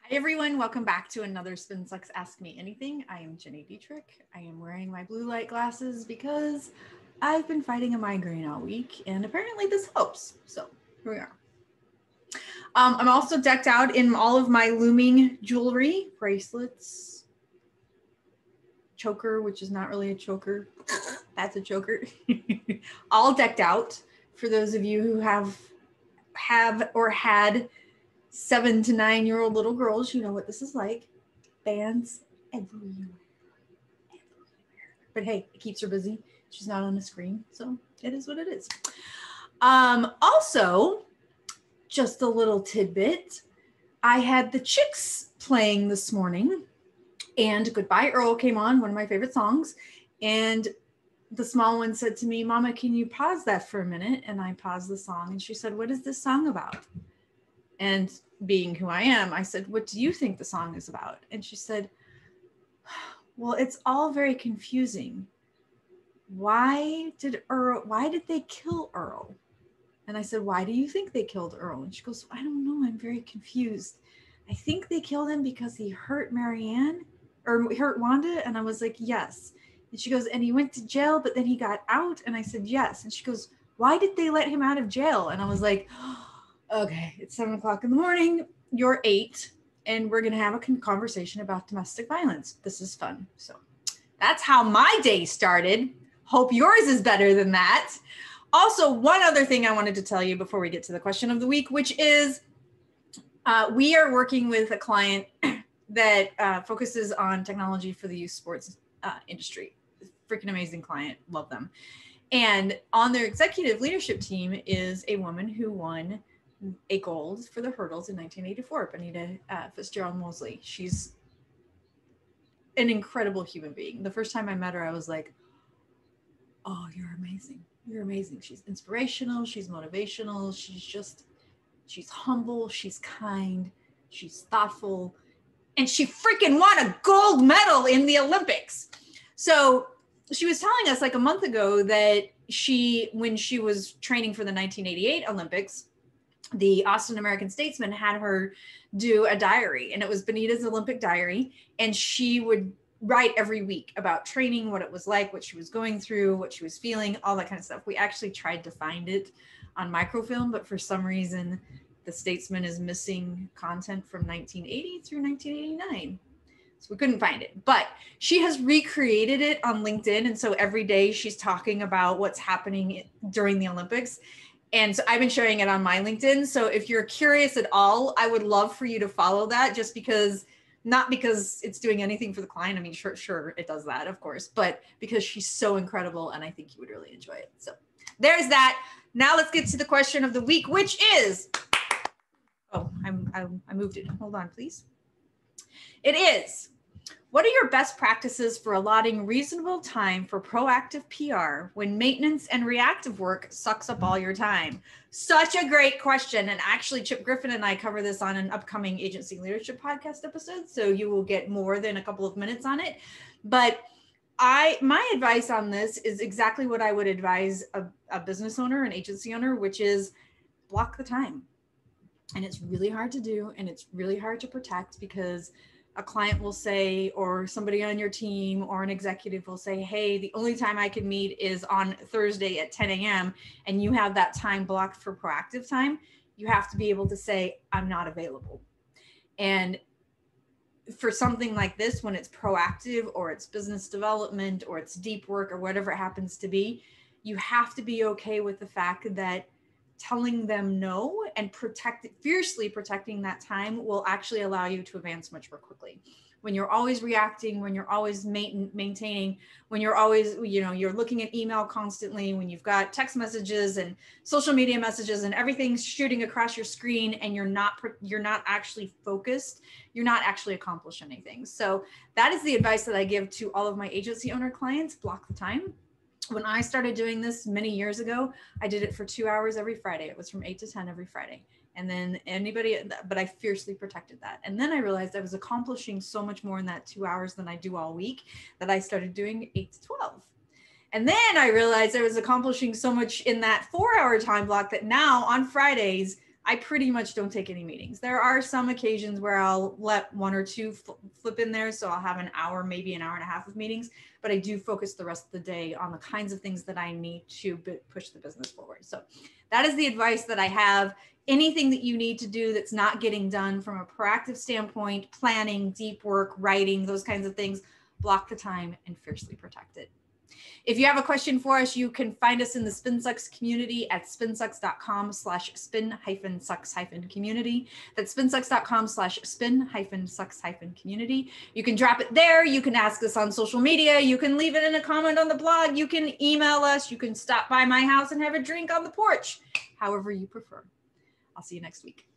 Hi everyone, welcome back to another Spin Sucks Ask Me Anything. I am Gini Dietrich. I am wearing my blue light glasses because I've been fighting a migraine all week and apparently this helps. So here we are. I'm also decked out in all of my looming jewelry, bracelets, choker, which is not really a choker. That's a choker. All decked out for those of you who have or had 7 to 9-year-old little girls. You know what this is like. Bands everywhere. But hey, it keeps her busy. She's not on the screen, so it is what it is. Also, just a little tidbit. I had the Chicks playing this morning, and Goodbye Earl came on, one of my favorite songs, and the small one said to me, Mama, can you pause that for a minute? And I paused the song, and she said, what is this song about? And being who I am, I said, what do you think the song is about? And she said, well, it's all very confusing. Why did they kill Earl? And I said, why do you think they killed Earl? And she goes, I don't know. I'm very confused. I think they killed him because he hurt Marianne or hurt Wanda. And I was like, yes. And she goes, and he went to jail, but then he got out. And I said, yes. And she goes, why did they let him out of jail? And I was like, okay, it's 7 o'clock in the morning. You're 8. And we're going to have a conversation about domestic violence. This is fun. So that's how my day started. Hope yours is better than that. Also, one other thing I wanted to tell you before we get to the question of the week, which is we are working with a client that focuses on technology for the youth sports industry. Freaking amazing client. Love them. And on their executive leadership team is a woman who won a gold for the hurdles in 1984, Benita Fitzgerald Mosley. She's an incredible human being. The first time I met her, I was like, oh, you're amazing. You're amazing. She's inspirational. She's motivational. She's humble. She's kind. She's thoughtful. And she freaking won a gold medal in the Olympics. So she was telling us like a month ago that when she was training for the 1988 Olympics, the Austin American-Statesman had her do a diary, and it was Benita's Olympic diary. And she would write every week about training, what it was like, what she was going through, what she was feeling, all that kind of stuff. We actually tried to find it on microfilm, but for some reason, the Statesman is missing content from 1980 through 1989. So we couldn't find it, but she has recreated it on LinkedIn. And so every day she's talking about what's happening during the Olympics. And so I've been sharing it on my LinkedIn. So if you're curious at all, I would love for you to follow that, just because, not because it's doing anything for the client. I mean, sure, it does that, of course, but because she's so incredible and I think you would really enjoy it. So there's that. Now let's get to the question of the week, which is, oh, I moved it. Hold on, please. It is, what are your best practices for allotting reasonable time for proactive PR when maintenance and reactive work sucks up all your time? Such a great question. And actually, Chip Griffin and I cover this on an upcoming agency leadership podcast episode. So you will get more than a couple of minutes on it. But my advice on this is exactly what I would advise a business owner, an agency owner, which is block the time. And it's really hard to do. And it's really hard to protect, because a client will say, or somebody on your team or an executive will say, hey, the only time I can meet is on Thursday at 10 a.m. and you have that time blocked for proactive time. You have to be able to say, I'm not available. And for something like this, when it's proactive or it's business development or it's deep work or whatever it happens to be, you have to be okay with the fact that telling them no and fiercely protecting that time will actually allow you to advance much more quickly. When you're always reacting, when you're always maintaining, when you're always, you're looking at email constantly, when you've got text messages and social media messages and everything's shooting across your screen and you're not actually focused, you're not actually accomplishing anything. So that is the advice that I give to all of my agency owner clients. Block the time. When I started doing this many years ago, I did it for 2 hours every Friday. It was from 8 to 10 every Friday. And then but I fiercely protected that. And then I realized I was accomplishing so much more in that 2 hours than I do all week, that I started doing 8 to 12. And then I realized I was accomplishing so much in that 4-hour time block that now on Fridays, I pretty much don't take any meetings. There are some occasions where I'll let one or two flip in there. So I'll have an hour, maybe an hour and a half of meetings, but I do focus the rest of the day on the kinds of things that I need to push the business forward. So that is the advice that I have. Anything that you need to do that's not getting done from a proactive standpoint, planning, deep work, writing, those kinds of things, block the time and fiercely protect it. If you have a question for us, you can find us in the SpinSucks community at spinsucks.com/spin-sucks-community. That's spinsucks.com/spin-sucks-community. You can drop it there. You can ask us on social media. You can leave it in a comment on the blog. You can email us. You can stop by my house and have a drink on the porch, however you prefer. I'll see you next week.